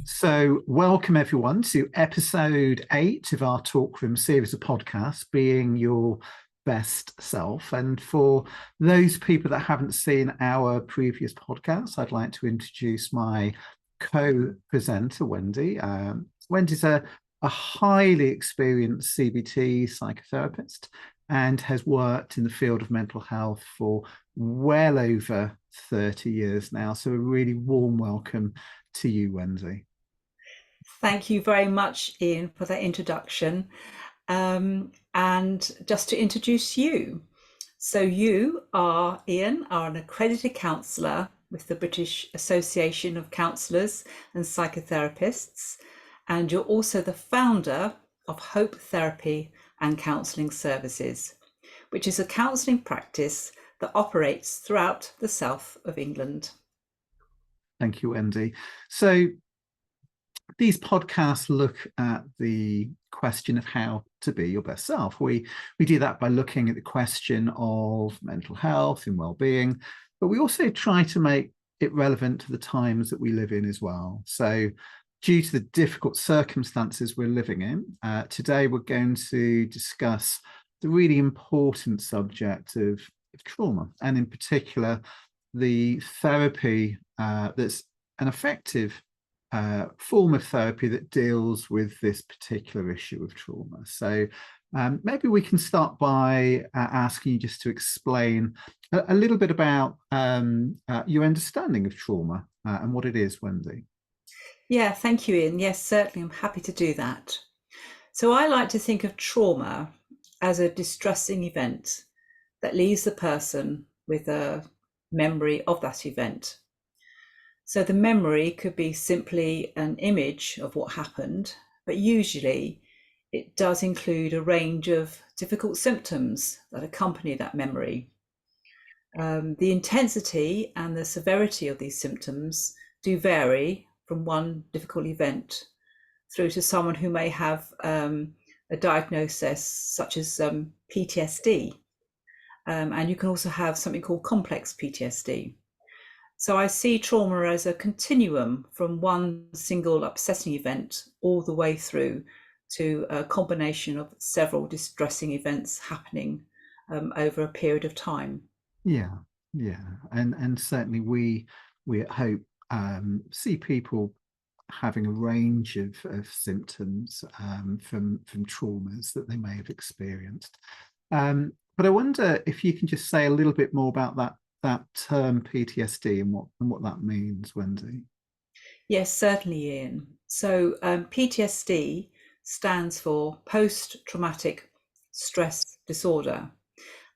So, welcome everyone to episode 8 of our Talk Room series of podcasts, Being Your Best Self. And for those people that haven't seen our previous podcasts, I'd like to introduce my co-presenter, Wendy. Wendy's a highly experienced CBT psychotherapist and has worked in the field of mental health for well over 30 years now. So, a really warm welcome to you, Wendy. Thank you very much, Ian, for that introduction. And just to introduce you. So you are, Ian, are an accredited counsellor with the British Association of Counsellors and Psychotherapists, and you're also the founder of Hope Therapy and Counselling Services, which is a counselling practice that operates throughout the south of England. Thank you, Wendy. So these podcasts look at the question of how to be your best self. We do that by looking at the question of mental health and well-being, but we also try to make it relevant to the times that we live in as well. So due to the difficult circumstances we're living in, today we're going to discuss the really important subject of trauma, and in particular, the therapy that's an effective form of therapy that deals with this particular issue of trauma. So maybe we can start by asking you just to explain a little bit about your understanding of trauma and what it is, Wendy. Yeah, thank you, Ian. Yes, certainly, I'm happy to do that. So I like to think of trauma as a distressing event that leaves the person with a memory of that event. So the memory could be simply an image of what happened, but usually it does include a range of difficult symptoms that accompany that memory. The intensity and the severity of these symptoms do vary from one difficult event through to someone who may have a diagnosis such as PTSD. And you can also have something called complex PTSD. So I see trauma as a continuum from one single upsetting event all the way through to a combination of several distressing events happening over a period of time. Yeah, yeah, and certainly we at Hope see people having a range of symptoms from traumas that they may have experienced. But I wonder if you can just say a little bit more about that term PTSD and what that means, Wendy. Yes, certainly, Ian. So PTSD stands for post-traumatic stress disorder.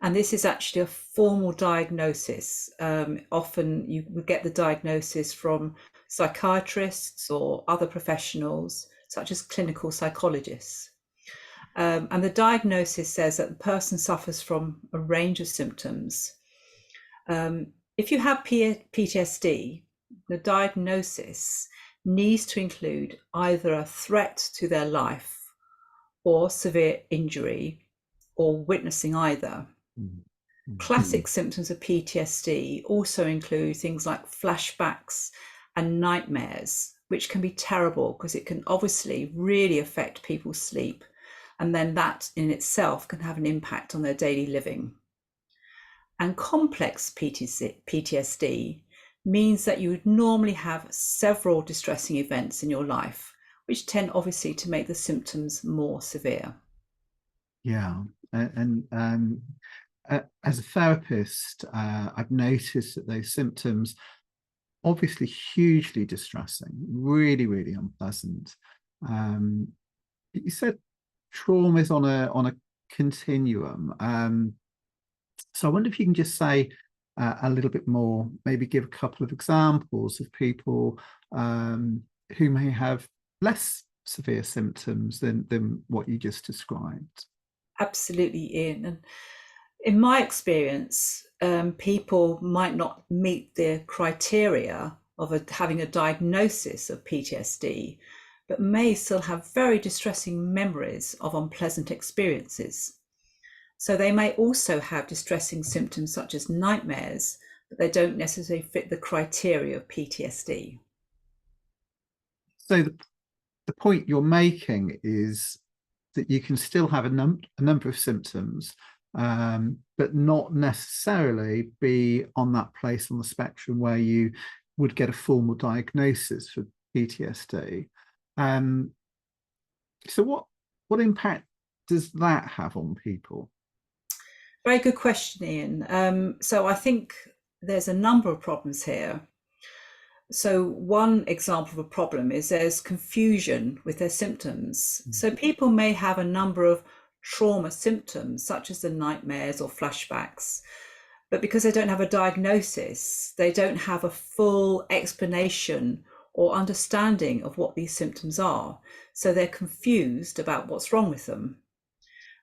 And this is actually a formal diagnosis. Often you would get the diagnosis from psychiatrists or other professionals, such as clinical psychologists. And the diagnosis says that the person suffers from a range of symptoms. If you have PTSD, the diagnosis needs to include either a threat to their life or severe injury or witnessing either. Classic symptoms of PTSD also include things like flashbacks and nightmares, which can be terrible because it can obviously really affect people's sleep. And then that in itself can have an impact on their daily living. And complex PTSD means that you would normally have several distressing events in your life, which tend obviously to make the symptoms more severe. Yeah, and as a therapist, I've noticed that those symptoms obviously hugely distressing, really, really unpleasant. You said trauma is on a continuum. So I wonder if you can just say a little bit more, maybe give a couple of examples of people who may have less severe symptoms than what you just described. Absolutely, Ian. And in my experience, people might not meet the criteria of having a diagnosis of PTSD, but may still have very distressing memories of unpleasant experiences. So they may also have distressing symptoms such as nightmares, but they don't necessarily fit the criteria of PTSD. So the point you're making is that you can still have a number of symptoms, but not necessarily be on that place on the spectrum where you would get a formal diagnosis for PTSD. So what impact does that have on people? Very good question, Ian. So I think there's a number of problems here. So one example of a problem is there's confusion with their symptoms. So people may have a number of trauma symptoms, such as the nightmares or flashbacks, but because they don't have a diagnosis, they don't have a full explanation or understanding of what these symptoms are. So they're confused about what's wrong with them.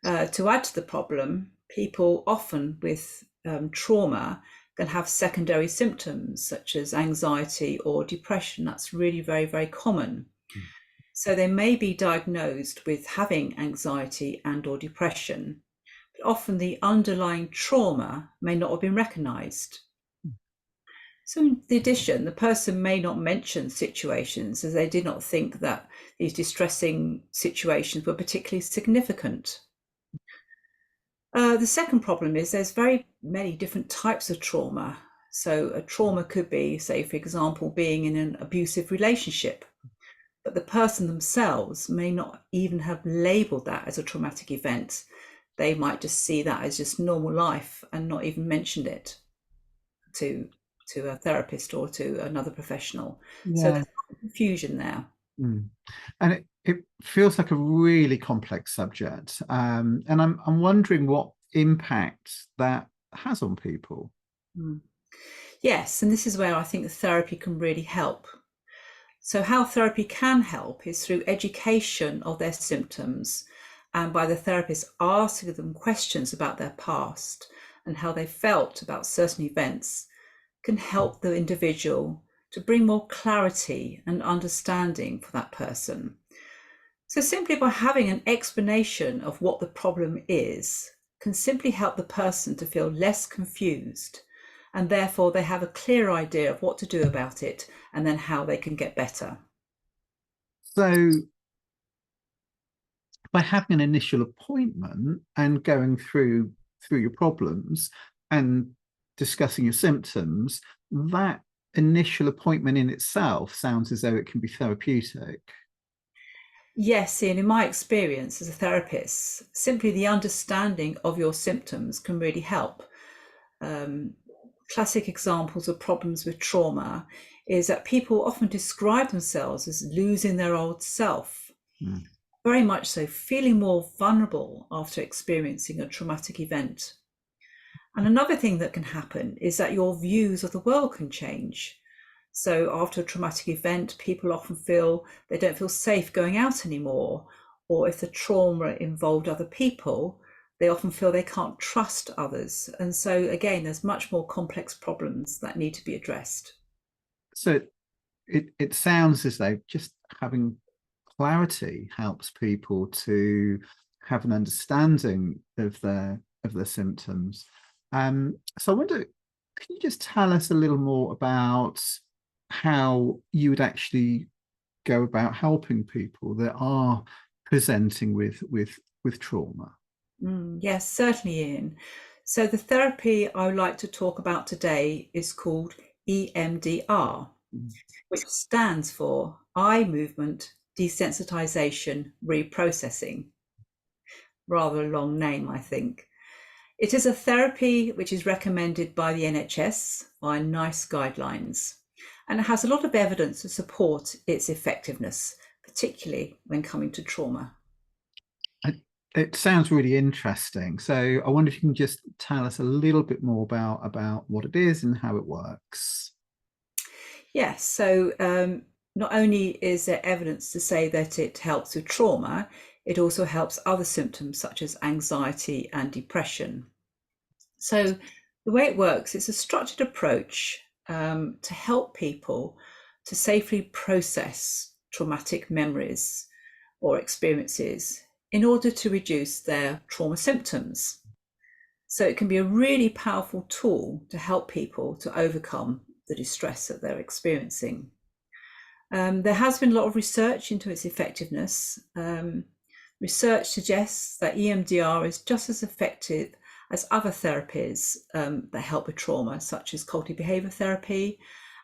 To add to the problem, people often with trauma can have secondary symptoms such as anxiety or depression. That's really very, very common. So they may be diagnosed with having anxiety and or depression, but often the underlying trauma may not have been recognized. So in addition, the person may not mention situations as they did not think that these distressing situations were particularly significant. The second problem is there's very many different types of trauma. So a trauma could be, say, for example, being in an abusive relationship, but the person themselves may not even have labeled that as a traumatic event. They might just see that as just normal life and not even mentioned it to a therapist or to another professional. So Yeah. there's confusion there. And it feels like a really complex subject. And I'm wondering what impact that has on people. Yes, and this is where I think the therapy can really help. So how therapy can help is through education of their symptoms and by the therapist asking them questions about their past and how they felt about certain events can help the individual to bring more clarity and understanding for that person. So simply by having an explanation of what the problem is can simply help the person to feel less confused, and therefore they have a clear idea of what to do about it and then how they can get better. So by having an initial appointment and going through your problems and discussing your symptoms, that initial appointment in itself sounds as though it can be therapeutic. Yes, Ian, in my experience as a therapist, simply the understanding of your symptoms can really help. Classic examples of problems with trauma is that people often describe themselves as losing their old self. Very much so, feeling more vulnerable after experiencing a traumatic event. And another thing that can happen is that your views of the world can change. So after a traumatic event, people often feel they don't feel safe going out anymore. Or if the trauma involved other people, they often feel they can't trust others. And so again, there's much more complex problems that need to be addressed. So it sounds as though just having clarity helps people to have an understanding of their symptoms. So I wonder, can you just tell us a little more about how you would actually go about helping people that are presenting with trauma? Yes, certainly, Ian. So the therapy I would like to talk about today is called EMDR, which stands for Eye Movement Desensitization Reprocessing. Rather a long name, I think. It is a therapy which is recommended by the NHS by NICE guidelines, and it has a lot of evidence to support its effectiveness, particularly when coming to trauma. It sounds really interesting. So I wonder if you can just tell us a little bit more about what it is and how it works. Yes, so not only is there evidence to say that it helps with trauma, it also helps other symptoms such as anxiety and depression. So the way it works, it's a structured approach to help people to safely process traumatic memories or experiences in order to reduce their trauma symptoms. So it can be a really powerful tool to help people to overcome the distress that they're experiencing. There has been a lot of research into its effectiveness. Research suggests that EMDR is just as effective as other therapies that help with trauma, such as cognitive behavior therapy.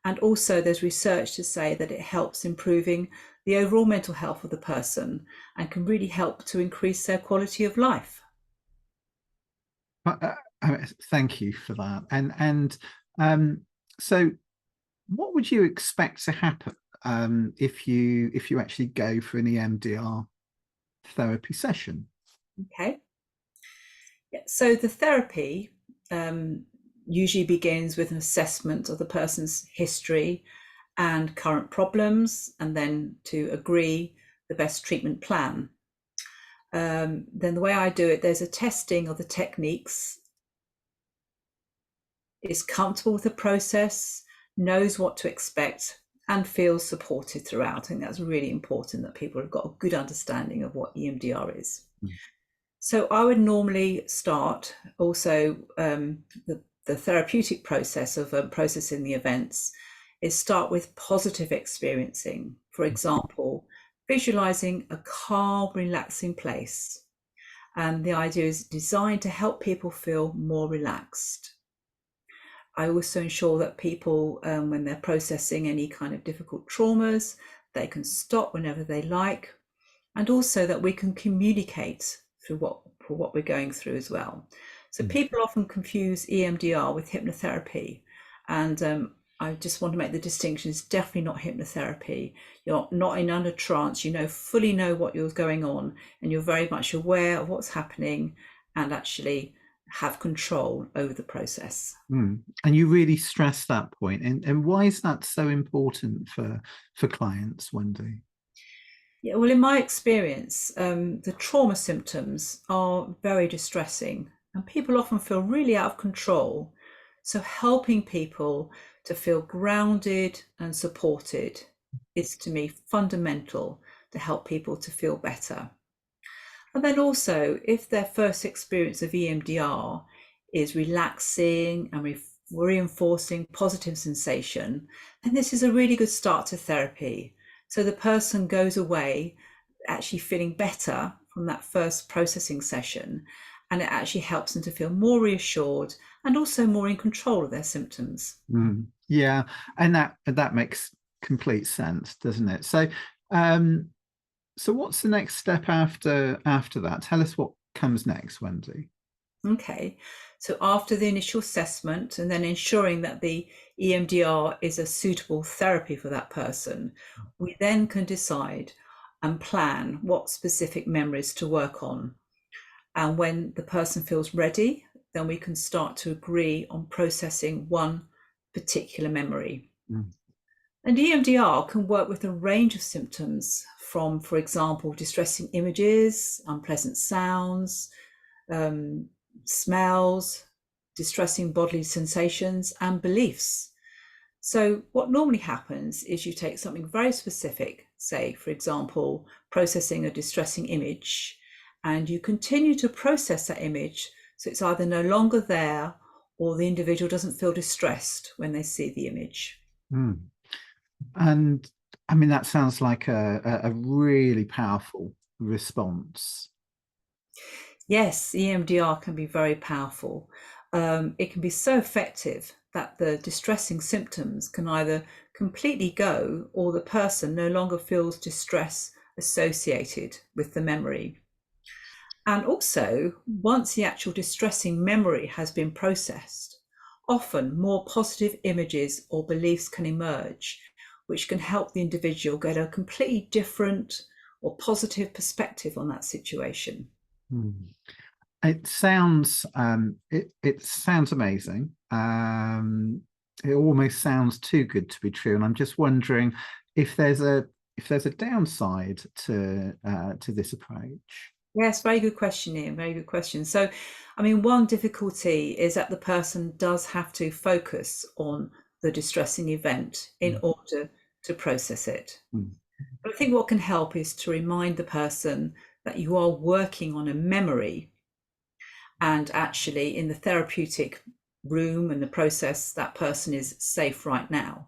And also there's research to say that it helps improving the overall mental health of the person and can really help to increase their quality of life. Thank you for that. So what would you expect to happen if you actually go for an EMDR therapy session? Okay. Yeah, so the therapy usually begins with an assessment of the person's history and current problems, and then to agree the best treatment plan. Then the way I do it, there's a testing of the techniques, is comfortable with the process, knows what to expect, and feels supported throughout. I think that's really important, that people have got a good understanding of what EMDR is. Mm. So I would normally start also the therapeutic process of processing the events is start with positive experiencing. For example, visualizing a calm, relaxing place. And the idea is designed to help people feel more relaxed. I also ensure that people, when they're processing any kind of difficult traumas, they can stop whenever they like, and also that we can communicate through what we're going through as well. So people often confuse EMDR with hypnotherapy, and I just want to make the distinction: it's definitely not hypnotherapy. You're not in under trance, fully know what you're going on, and you're very much aware of what's happening and actually have control over the process. And you really stress that point. And why is that so important for clients, Wendy? Yeah, well, in my experience, the trauma symptoms are very distressing and people often feel really out of control. So helping people to feel grounded and supported is, to me, fundamental to help people to feel better. And then also, if their first experience of EMDR is relaxing and reinforcing positive sensation, then this is a really good start to therapy. So the person goes away actually feeling better from that first processing session, and it actually helps them to feel more reassured and also more in control of their symptoms. Yeah, and that makes complete sense, doesn't it? So what's the next step after that? Tell us what comes next, Wendy. Okay, so after the initial assessment and then ensuring that the EMDR is a suitable therapy for that person, we then can decide and plan what specific memories to work on. And when the person feels ready, then we can start to agree on processing one particular memory. And EMDR can work with a range of symptoms from, for example, distressing images, unpleasant sounds, smells, distressing bodily sensations, and beliefs. So what normally happens is you take something very specific, say, for example, processing a distressing image, and you continue to process that image so it's either no longer there or the individual doesn't feel distressed when they see the image. And I mean, that sounds like a really powerful response. Yes, EMDR can be very powerful. It can be so effective that the distressing symptoms can either completely go or the person no longer feels distress associated with the memory. And also, once the actual distressing memory has been processed, often more positive images or beliefs can emerge, which can help the individual get a completely different or positive perspective on that situation. It sounds it sounds amazing. It almost sounds too good to be true, and I'm just wondering if there's a downside to this approach. Yes, very good question, Ian. Very good question. So, I mean, one difficulty is that the person does have to focus on the distressing event in order to process it. But I think what can help is to remind the person that you are working on a memory, and actually in the therapeutic room and the process, that person is safe right now.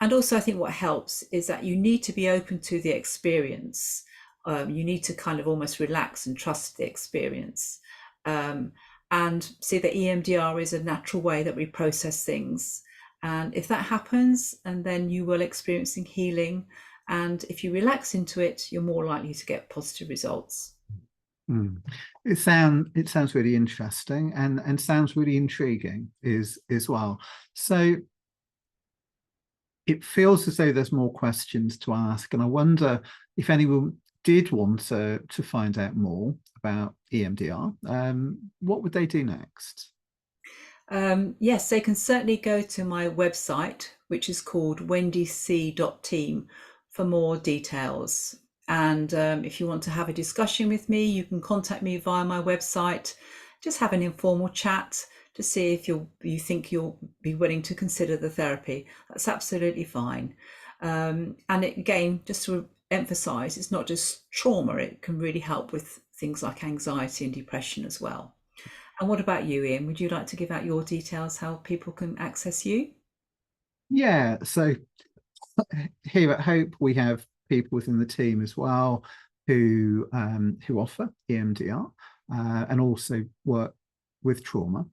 And also, I think what helps is that you need to be open to the experience. You need to kind of almost relax and trust the experience, and see that EMDR is a natural way that we process things. And if that happens, and then you will experiencing healing. And if you relax into it, you're more likely to get positive results. It sounds really interesting and sounds really intriguing as well. So it feels as though there's more questions to ask, and I wonder if anyone did want to find out more about EMDR, what would they do next? Yes, they can certainly go to my website, which is called wendyc.team, for more details. And if you want to have a discussion with me, you can contact me via my website. Just have an informal chat to see if you think you'll be willing to consider the therapy. That's absolutely fine. And again, just to emphasize, it's not just trauma, it can really help with things like anxiety and depression as well. And what about you, Ian? Would you like to give out your details, how people can access you? Yeah, so here at Hope, we have people within the team as well who offer EMDR and also work with trauma.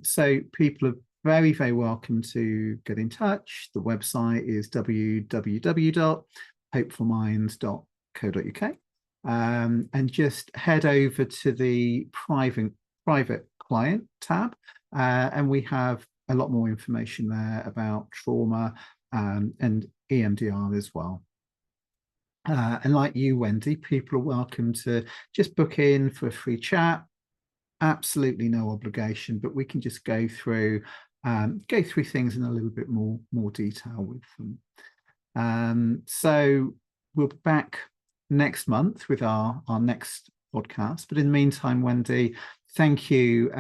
So people are very, very welcome to get in touch. The website is www.hopefulminds.co.uk, and just head over to the private client tab, and we have a lot more information there about trauma and EMDR as well. And like you, Wendy, people are welcome to just book in for a free chat. Absolutely no obligation, but we can just go through things in a little bit more detail with them. So we'll be back next month with our next podcast. But in the meantime, Wendy, thank you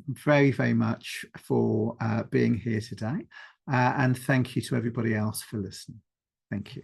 very, very much for being here today. And thank you to everybody else for listening. Thank you.